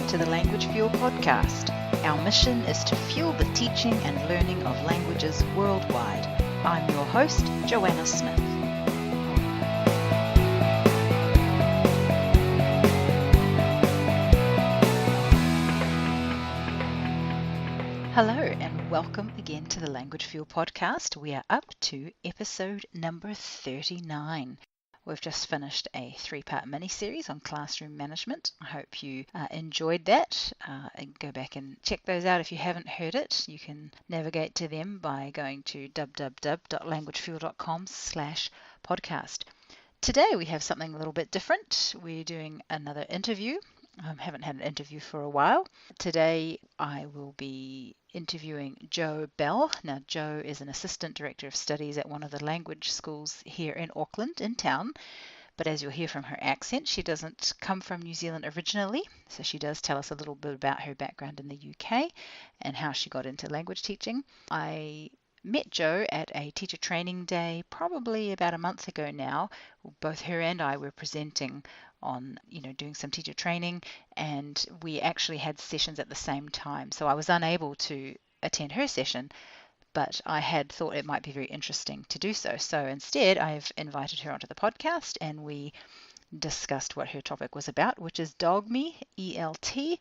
to the Language Fuel podcast. Our mission is to fuel the teaching and learning of languages worldwide. I'm your host, Joanna Smith. Hello and welcome again to the Language Fuel podcast. We are up to episode number 39. We've just finished a 3-part mini-series on classroom management. I hope you enjoyed that. And go back and check those out if you haven't heard it. You can navigate to them by going to www.languagefuel.com/podcast. Today we have something a little bit different. We're doing another interview. I haven't had an interview for a while. Today I will be interviewing Jo Bell. Now Jo is an assistant director of studies at one of the language schools here in Auckland in town, but as you'll hear from her accent, she doesn't come from New Zealand originally, so she does tell us a little bit about her background in the UK and how she got into language teaching. I met Jo at a teacher training day probably about a month ago now. Both her and I were presenting on, doing some teacher training, and we actually had sessions at the same time. So I was unable to attend her session, but I had thought it might be very interesting to do so. So instead, I've invited her onto the podcast, and we discussed what her topic was about, which is Dogme ELT.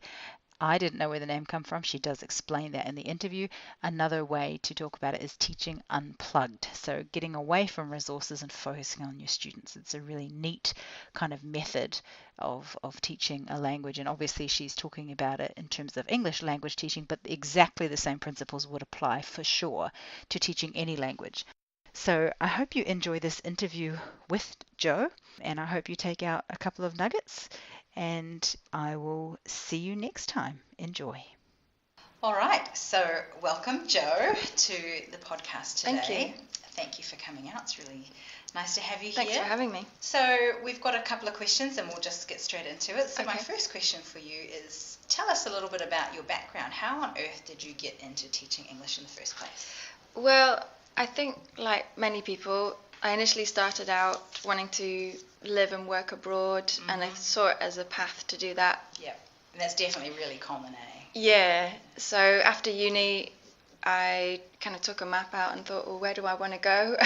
I didn't know where the name come from. She does explain that in the interview. Another way to talk about it is teaching unplugged. So getting away from resources and focusing on your students. It's a really neat kind of method of teaching a language. And obviously she's talking about it in terms of English language teaching, but exactly the same principles would apply for sure to teaching any language. So I hope you enjoy this interview with Jo, and I hope you take out a couple of nuggets, and I will see you next time. Enjoy. All right, so welcome Jo to the podcast today. Thank you. Thank you for coming out. It's really nice to have you Thanks here. for having me. So we've got a couple of questions and we'll just get straight into it. So Okay. My first question for you is, tell us a little bit about your background. How on earth did you get into teaching English in the first place? Well, I think like many people, I initially started out wanting to live and work abroad, and I saw it as a path to do that. Yeah, and that's definitely really common, eh? Yeah, so after uni, I kind of took a map out and thought, well, where do I want to go?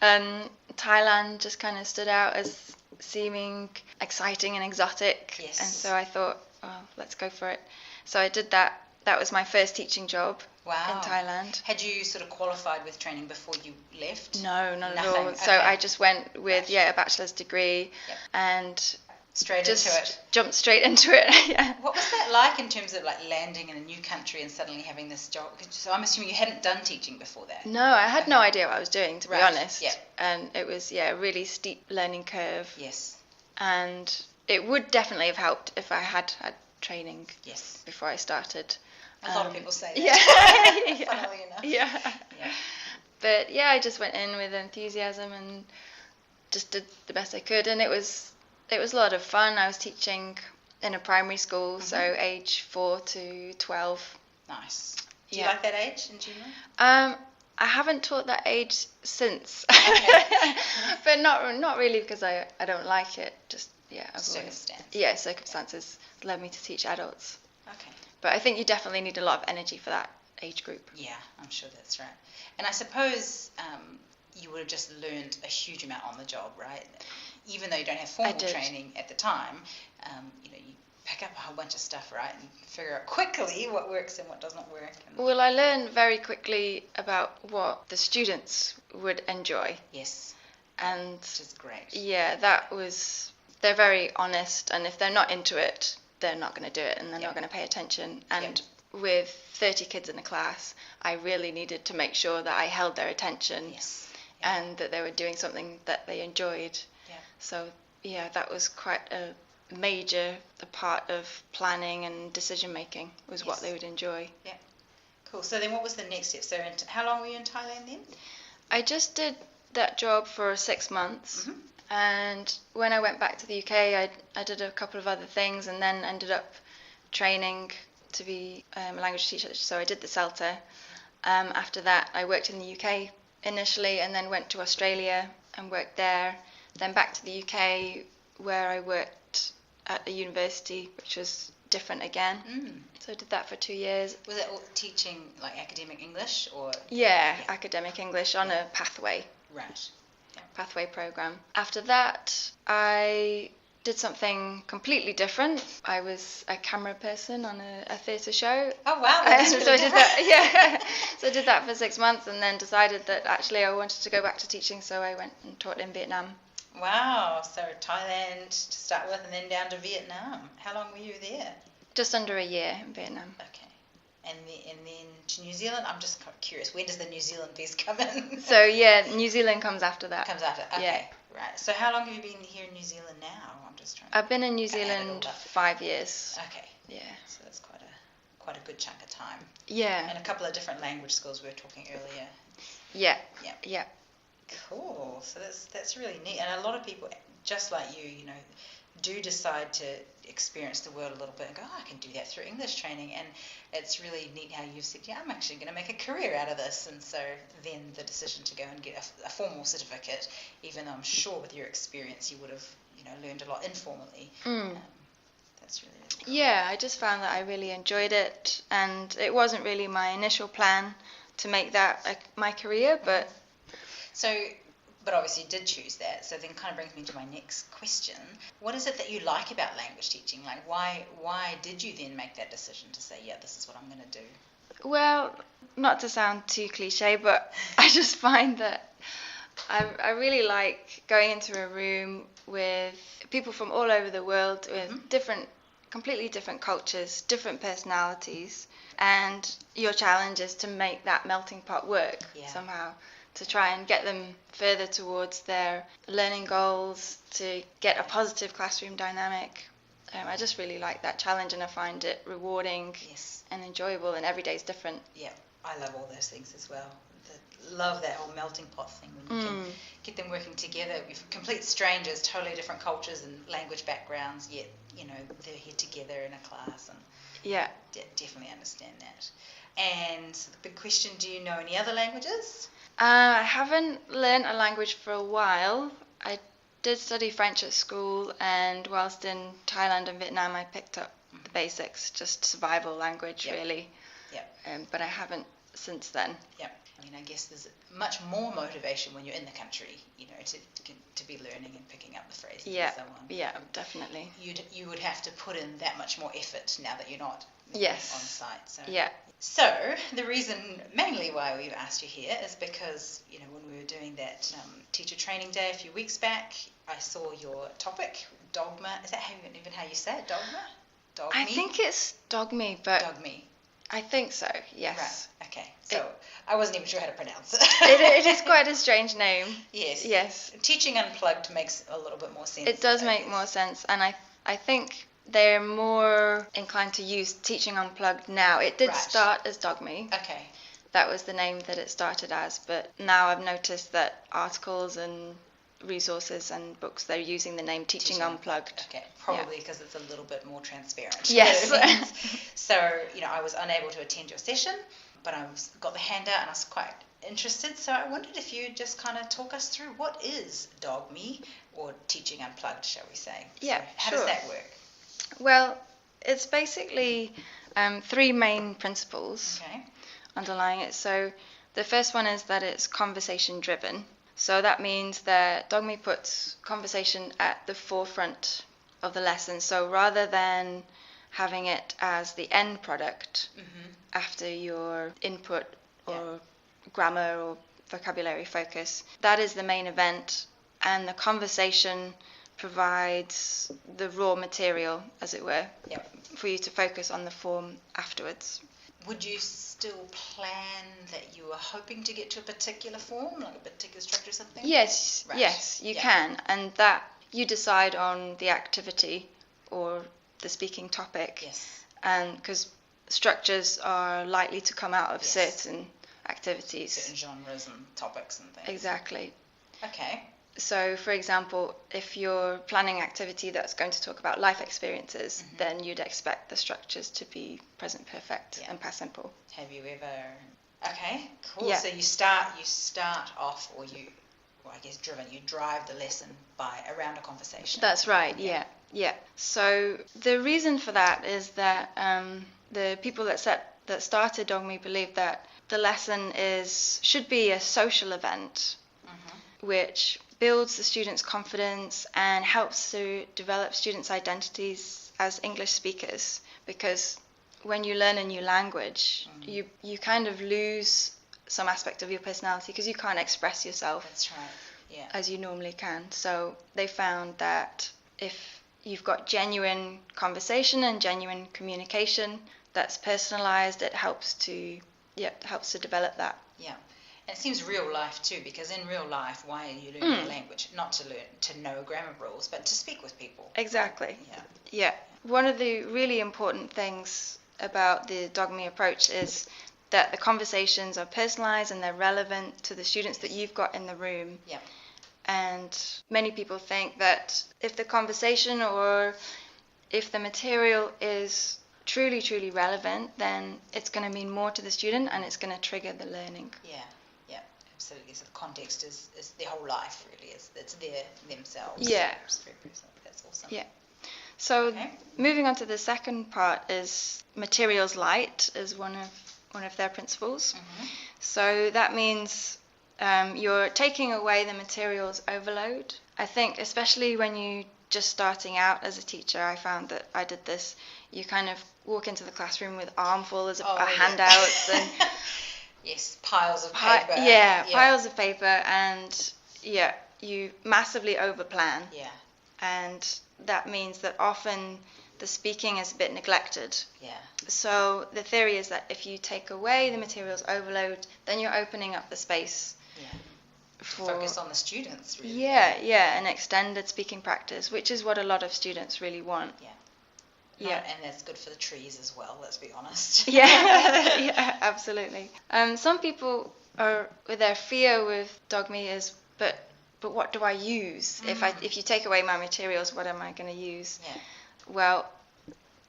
And Thailand just kind of stood out as seeming exciting and exotic. Yes. And so I thought, oh, let's go for it. So I did that. That was my first teaching job. Wow. In Thailand. Had you sort of qualified with training before you left? No, not at Nothing. all. So Okay. I just went with a bachelor's degree. Yep. And Straight just into it. jumped straight into it. Yeah. What was that like in terms of like landing in a new country and suddenly having this job? So I'm assuming you hadn't done teaching before that. No, I had no idea what I was doing, to be Right. honest. Yeah. And it was a really steep learning curve. Yes. And it would definitely have helped if I had had training Yes. before I started. A lot of people say that. Yeah. Funnily enough. Yeah. Yeah. But I just went in with enthusiasm and just did the best I could, and it was a lot of fun. I was teaching in a primary school, so age 4 to 12. Nice. Do you like that age in general? I haven't taught that age since, Okay. but not really because I don't like it. Just Circumstance. Circumstances led me to teach adults. Okay. But I think you definitely need a lot of energy for that age group. Yeah, I'm sure that's right. And I suppose you would have just learned a huge amount on the job, right? Even though you don't have formal training at the time, you pick up a whole bunch of stuff, right? And figure out quickly what works and what doesn't work. Well, I learned very quickly about what the students would enjoy. Yes. And which is great. Yeah, they're very honest, and if they're not into it, they're not going to do it, and they're not going to pay attention. And with 30 kids in a class, I really needed to make sure that I held their attention. Yes. And that they were doing something that they enjoyed. Yeah. So that was quite a major part of planning and decision making, was what they would enjoy. Yeah. Cool. So then what was the next step? So how long were you in Thailand then? I just did that job for 6 months. And when I went back to the UK, I did a couple of other things, and then ended up training to be a language teacher. So I did the CELTA. After that, I worked in the UK initially, and then went to Australia and worked there. Then back to the UK, where I worked at a university, which was different again. So I did that for 2 years. Was it all teaching like academic English or? Yeah, academic English on a pathway. Right. Pathway program. After that, I did something completely different. I was a camera person on a theatre show. Oh wow, that's really so I did that. So I did that for 6 months, and then decided that actually I wanted to go back to teaching. So I went and taught in Vietnam. Wow. So Thailand to start with, and then down to Vietnam. How long were you there? Just under a year in Vietnam. Okay. And then to New Zealand. I'm just curious. When does the New Zealand piece come in? So yeah, New Zealand comes after that. Comes after. Okay. Yeah. Right. So how long have you been here in New Zealand now? I'm just trying. I've been in New Zealand 5 years. Okay. Yeah. So that's quite a good chunk of time. Yeah. And a couple of different language skills we were talking earlier. Yeah. Yeah. Yeah. Cool. So that's really neat. And a lot of people, just like you know, do decide to experience the world a little bit and go, oh, I can do that through English training. And it's really neat how you've said, yeah, I'm actually going to make a career out of this. And so then the decision to go and get a formal certificate, even though I'm sure with your experience you would have, you know, learned a lot informally. That's really, really cool. Yeah, I just found that I really enjoyed it, and it wasn't really my initial plan to make that my career, but But obviously you did choose that, so then kind of brings me to my next question. What is it that you like about language teaching? Like, why did you then make that decision to say, yeah, this is what I'm going to do? well, not to sound too cliche, but I just find that I really like going into a room with people from all over the world with completely different cultures, different personalities, and your challenge is to make that melting pot work somehow, to try and get them further towards their learning goals, to get a positive classroom dynamic. I just really like that challenge, and I find it rewarding and enjoyable, and every day is different. Yeah, I love all those things as well. Love that whole melting pot thing when you can get them working together with complete strangers, totally different cultures and language backgrounds, yet, you know, they're here together in a class, and definitely understand that. And the big question, do you know any other languages? I haven't learned a language for a while. I did study French at school, and whilst in Thailand and Vietnam I picked up the basics, just survival language really. But I haven't since then. I mean, I guess there's much more motivation when you're in the country, you know, to be learning and picking up the phrases and so on. Yeah, definitely. You would have to put in that much more effort now that you're not on site. So. Yeah. So the reason mainly why we've asked you here is because, you know, when we were doing that teacher training day a few weeks back, I saw your topic, Dogme. Is that even how you say it, Dogme? Dogme? I think it's Dogme, but Dogme. I think so, yes. Right, okay. So I wasn't even sure how to pronounce it. It is quite a strange name. Yes. Teaching Unplugged makes a little bit more sense. It does make more sense, and I think they're more inclined to use Teaching Unplugged now. It did start as Dogme. Okay. That was the name that it started as, but now I've noticed that articles and resources and books, they're using the name Teaching Unplugged. Okay, probably because it's a little bit more transparent. Yes. So, you know, I was unable to attend your session, but I got the handout and I was quite interested. So I wondered if you'd just kind of talk us through what is Dogme, or Teaching Unplugged, shall we say? Yeah, so how does that work? Well, it's basically 3 main principles underlying it. So the first one is that it's conversation driven. So that means that Dogme puts conversation at the forefront of the lesson. So rather than having it as the end product after your input or grammar or vocabulary focus, that is the main event, and the conversation provides the raw material, as it were, for you to focus on the form afterwards. Would you still plan that you were hoping to get to a particular form, like a particular structure or something? Yes, yes, you can. And that you decide on the activity or the speaking topic. Yes. And because structures are likely to come out of certain activities. Certain genres and topics and things. Exactly. Okay. So, for example, if you're planning an activity that's going to talk about life experiences, then you'd expect the structures to be present perfect and past simple. Have you ever... Okay, cool. Yeah. So you start off, or I guess driven, you drive the lesson around a conversation. That's right, yeah. Yeah. So the reason for that is that the people that started Dogme believe that the lesson should be a social event, which builds the students' confidence and helps to develop students' identities as English speakers. Because when you learn a new language, you kind of lose some aspect of your personality because you can't express yourself. That's right. Yeah. As you normally can. So they found that if you've got genuine conversation and genuine communication that's personalized, it helps to develop that. Yeah. And it seems real life too, because in real life, why are you learning a language? Not to know grammar rules, but to speak with people. Exactly. Yeah. One of the really important things about the Dogme approach is that the conversations are personalized and they're relevant to the students that you've got in the room. Yeah. And many people think that if the conversation or if the material is truly, truly relevant, then it's going to mean more to the student and it's going to trigger the learning. Yeah, absolutely. So the context is their whole life, really. It's themselves. Yeah. It's very personal. That's awesome. Yeah. So moving on to the second part is materials light is one of their principles. So that means you're taking away the materials overload. I think especially when you just starting out as a teacher, I found that I did this. You kind of walk into the classroom with armfuls of handouts and yes, piles of paper. Piles of paper, and you massively overplan. Yeah. And that means that often the speaking is a bit neglected. Yeah. So the theory is that if you take away the materials overload, then you're opening up the space. Yeah. Focus on the students, really. An extended speaking practice, which is what a lot of students really want. Yeah, and that's good for the trees as well, let's be honest. Yeah, absolutely. Some people are, with their fear with Dogme is, but what do I use? If you take away my materials, what am I going to use? Yeah. Well,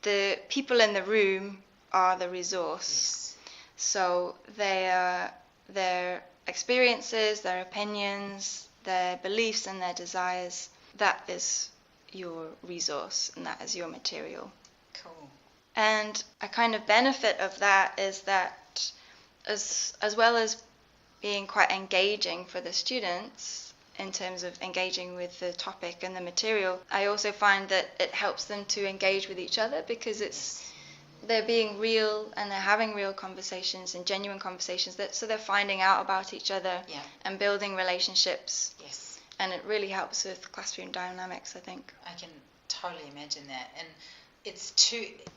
the people in the room are the resource. Yes. So their experiences, their opinions, their beliefs and their desires, that is your resource and that is your material. Cool. And a kind of benefit of that is that as well as being quite engaging for the students in terms of engaging with the topic and the material, I also find that it helps them to engage with each other because they're being real and they're having real conversations and genuine conversations, so they're finding out about each other and building relationships. Yes. And it really helps with classroom dynamics, I think. I can totally imagine that. And it's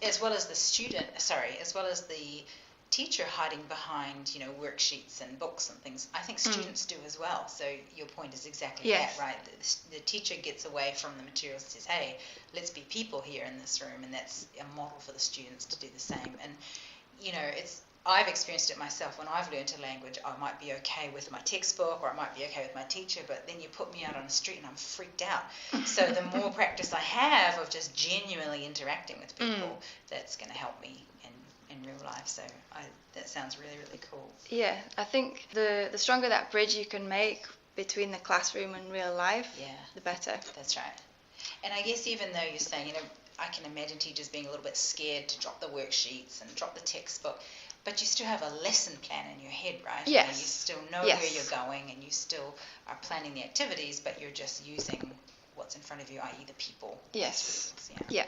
as well as the teacher hiding behind, worksheets and books and things, I think students do as well. So your point is exactly that, right? The teacher gets away from the materials and says, hey, let's be people here in this room, and that's a model for the students to do the same. And, I've experienced it myself. When I've learned a language, I might be okay with my textbook or I might be okay with my teacher, but then you put me out on the street and I'm freaked out. So the more practice I have of just genuinely interacting with people, that's going to help me in real life. So that sounds really, really cool. Yeah, I think the stronger that bridge you can make between the classroom and real life, the better. That's right. And I guess even though you're saying, I can imagine teachers being a little bit scared to drop the worksheets and drop the textbook, but you still have a lesson plan in your head, right? Yes. You still know where you're going and you still are planning the activities, but you're just using what's in front of you, i.e. the people. Yes. Yeah.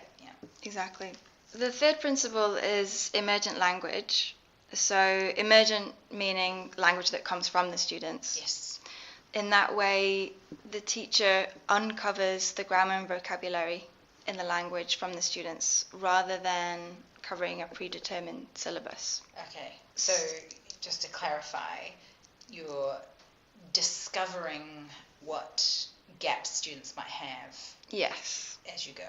Exactly. The third principle is emergent language. So emergent meaning language that comes from the students. Yes. In that way, the teacher uncovers the grammar and vocabulary in the language from the students rather than covering a predetermined syllabus. Okay, so just to clarify, you're discovering what gaps students might have. Yes. As you go.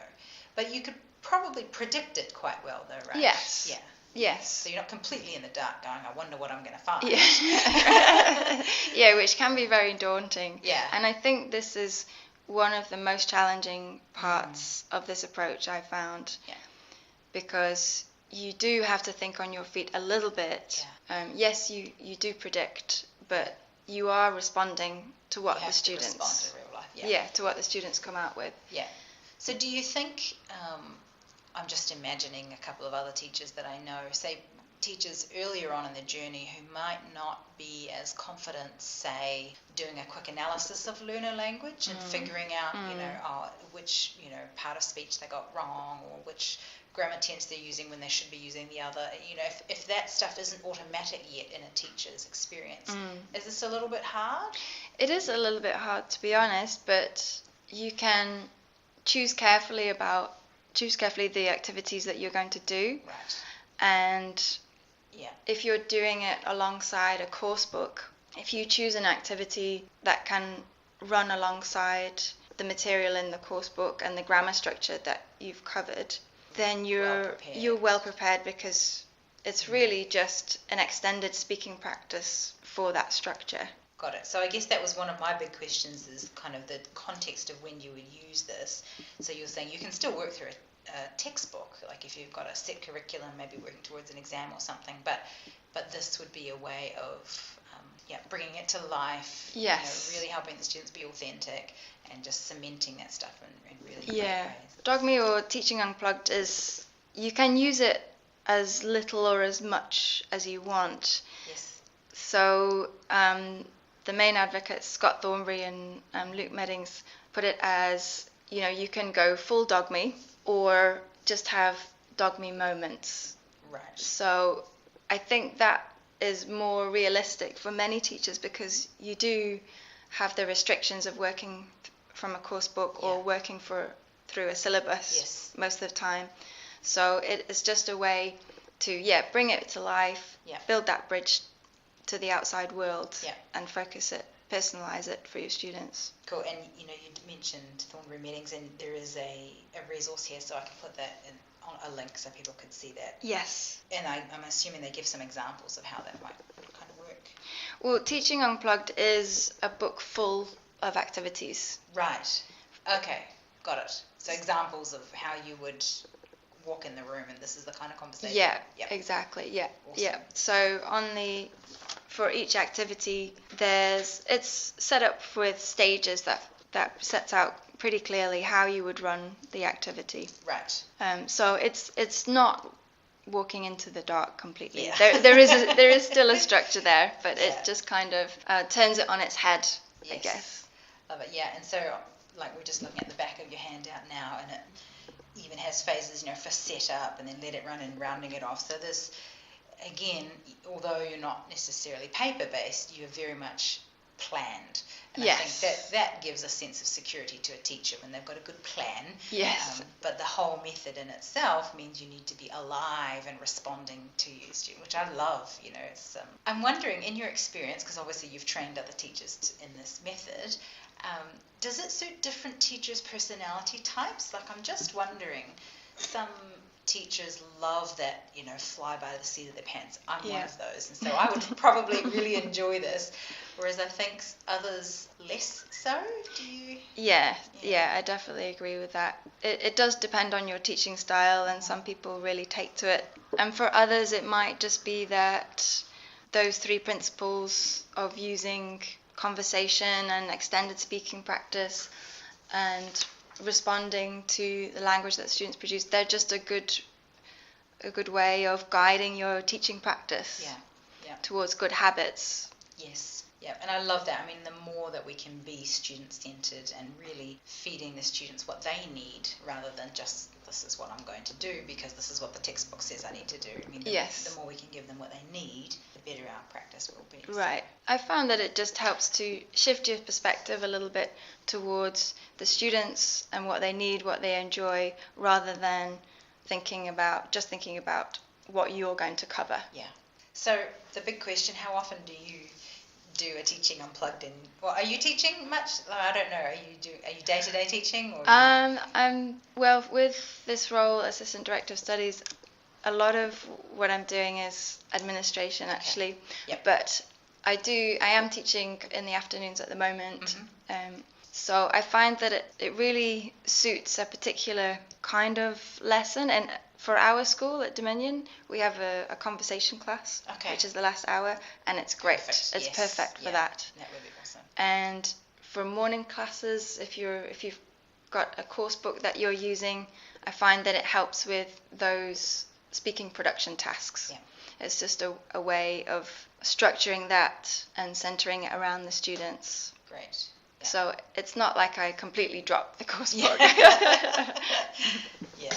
But you could probably predict it quite well though, right? Yes. Yeah. Yes. So you're not completely in the dark going, I wonder what I'm going to find. Yeah, which can be very daunting. Yeah. And I think this is one of the most challenging parts of this approach I found. Yeah. Because you do have to think on your feet a little bit. Yeah. Yes, you do predict, but you are responding to what the students... respond to real life. Yeah, to what the students come out with. Yeah. So do you think, I'm just imagining a couple of other teachers that I know, say teachers earlier on in the journey who might not be as confident, say, doing a quick analysis of learner language and figuring out, which, part of speech they got wrong, or which grammar tense they're using when they should be using the other. If that stuff isn't automatic yet in a teacher's experience, is this a little bit hard? It is a little bit hard, to be honest, but you can choose carefully the activities that you're going to do. Right. And if you're doing it alongside a course book, if you choose an activity that can run alongside the material in the course book and the grammar structure that you've covered, then you're well prepared, because it's really just an extended speaking practice for that structure. Got it. So I guess that was one of my big questions, is kind of the context of when you would use this. So you're saying you can still work through a textbook, like if you've got a set curriculum, maybe working towards an exam or something, but this would be a way of bringing it to life. Yes. Really helping the students be authentic and just cementing that stuff in really great ways. Dogme or Teaching Unplugged is, you can use it as little or as much as you want. Yes. So the main advocates, Scott Thornbury and Luke Meddings, put it as, you can go full Dogme or just have Dogme moments. Right. So I think that is more realistic for many teachers, because you do have the restrictions of working from a course book or working through a syllabus most of the time. So it is just a way to bring it to life, build that bridge to the outside world, and focus it, personalize it for your students. Cool. And you mentioned Thornbury Meddings, and there is a resource here, so I can put that in on a link so people could see that. Yes. And I'm assuming they give some examples of how that might kind of work. Well, Teaching Unplugged is a book full of activities. Right. Okay. Got it. So examples of how you would walk in the room, and this is the kind of conversation. Yeah. Exactly. Yeah. Awesome. Yeah. So for each activity, it's set up with stages that sets out pretty clearly how you would run the activity. Right. So it's not walking into the dark completely. Yeah. There is still a structure there, but it just kind of turns it on its head, I guess. Love it. Yeah. And so, like, we're just looking at the back of your handout now, and it even has phases, for setup and then let it run and rounding it off. So this, again, although you're not necessarily paper-based, you're very much planned. And I think that gives a sense of security to a teacher when they've got a good plan. Yes. But the whole method in itself means you need to be alive and responding to your student, which I love. It's, I'm wondering, in your experience, because obviously you've trained other teachers in this method, does it suit different teachers' personality types? Like, I'm just wondering, some teachers love that, fly by the seat of their pants. I'm one of those, and so I would probably really enjoy this, whereas I think others less so. Do you? Yeah, I definitely agree with that. It does depend on your teaching style, and some people really take to it, and for others it might just be that those 3 principles of using conversation and extended speaking practice and responding to the language that students produce, they're just a good way of guiding your teaching practice towards good habits. Yes. Yeah, and I love that. I mean, the more that we can be student-centered and really feeding the students what they need, rather than just, this is what I'm going to do because this is what the textbook says I need to do. I mean, the more we can give them what they need, the better our practice will be. Right. I found that it just helps to shift your perspective a little bit towards the students and what they need, what they enjoy, rather than thinking about what you're going to cover. Yeah. So the big question, how often do you do a Teaching Unplugged in? Well, are you teaching much? I don't know. Are you day-to-day teaching? Or well, with this role, Assistant Director of Studies, a lot of what I'm doing is administration, actually. Yep. But I am teaching in the afternoons at the moment. So I find that it really suits a particular kind of lesson. And for our school at Dominion, we have a conversation class, which is the last hour, and it's great. Perfect. It's perfect for that. That would be awesome. And for morning classes, if you're got a course book that you're using, I find that it helps with those speaking production tasks. Yeah. It's just a way of structuring that and centering it around the students. Great. Yeah. So it's not like I completely dropped the course book. Yeah.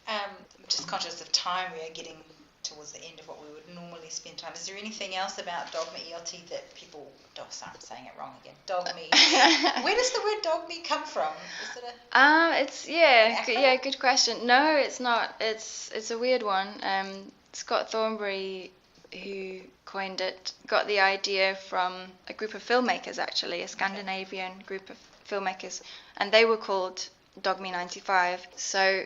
I'm just conscious of time. We are getting towards the end of what we would normally spend time. Is there anything else about Dogme ELT that people... Oh, sorry, I'm saying it wrong again. Dogme. Where does the word Dogme come from? Is it good question. No, it's not. It's a weird one. Scott Thornbury, who coined it, got the idea from a group of filmmakers, actually, a Scandinavian group of filmmakers, and they were called Dogme 95. So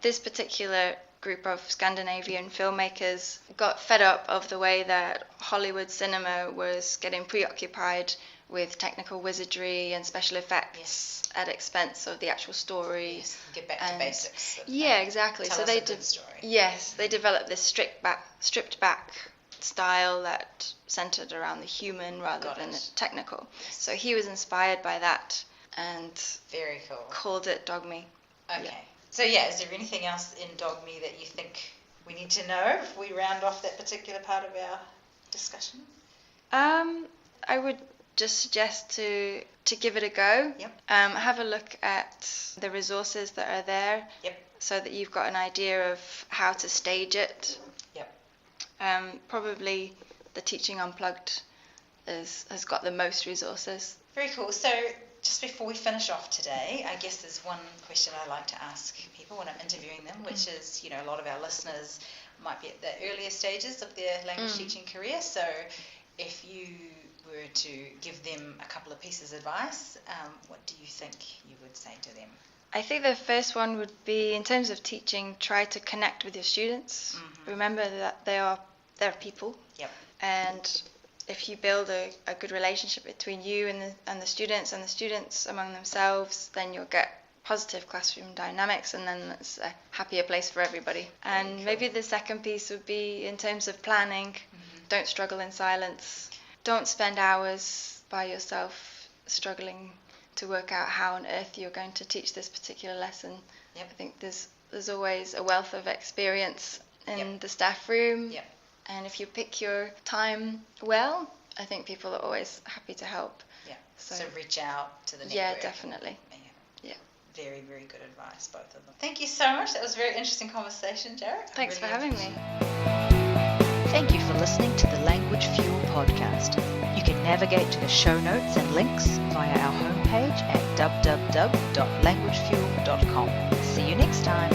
this particular group of Scandinavian filmmakers got fed up of the way that Hollywood cinema was getting preoccupied with technical wizardry and special effects at expense of the actual story. Yes, get back to basics. Exactly. Tell so us they a good story. Yes, they developed this stripped back style that centered around the human rather than the technical. Yes. So he was inspired by that and very cool. Called it Dogme. Okay. Yeah. So is there anything else in Dogme that you think we need to know if we round off that particular part of our discussion? I would just suggest to give it a go. Yep. Have a look at the resources that are there. Yep. So that you've got an idea of how to stage it. Yep. Probably the Teaching Unplugged has got the most resources. Very cool. So just before we finish off today, I guess there's one question I like to ask people when I'm interviewing them, which is, a lot of our listeners might be at the earlier stages of their language teaching career. So if you were to give them a couple of pieces of advice, what do you think you would say to them? I think the first one would be, in terms of teaching, try to connect with your students. Mm-hmm. Remember that they're people. Yep. And if you build a good relationship between you and the students among themselves, then you'll get positive classroom dynamics, and then it's a happier place for everybody. And cool. Maybe the second piece would be in terms of planning. Don't struggle in silence. Don't spend hours by yourself struggling to work out how on earth you're going to teach this particular lesson. Yep. I think there's always a wealth of experience in the staff room. Yep. And if you pick your time well, I think people are always happy to help. Yeah. So reach out to the network. Yeah, definitely. Yeah. Very, very good advice, both of them. Thank you so much. That was a very interesting conversation, Jarrett. Thanks for having me. Thank you for listening to the Language Fuel podcast. You can navigate to the show notes and links via our homepage at www.languagefuel.com. See you next time.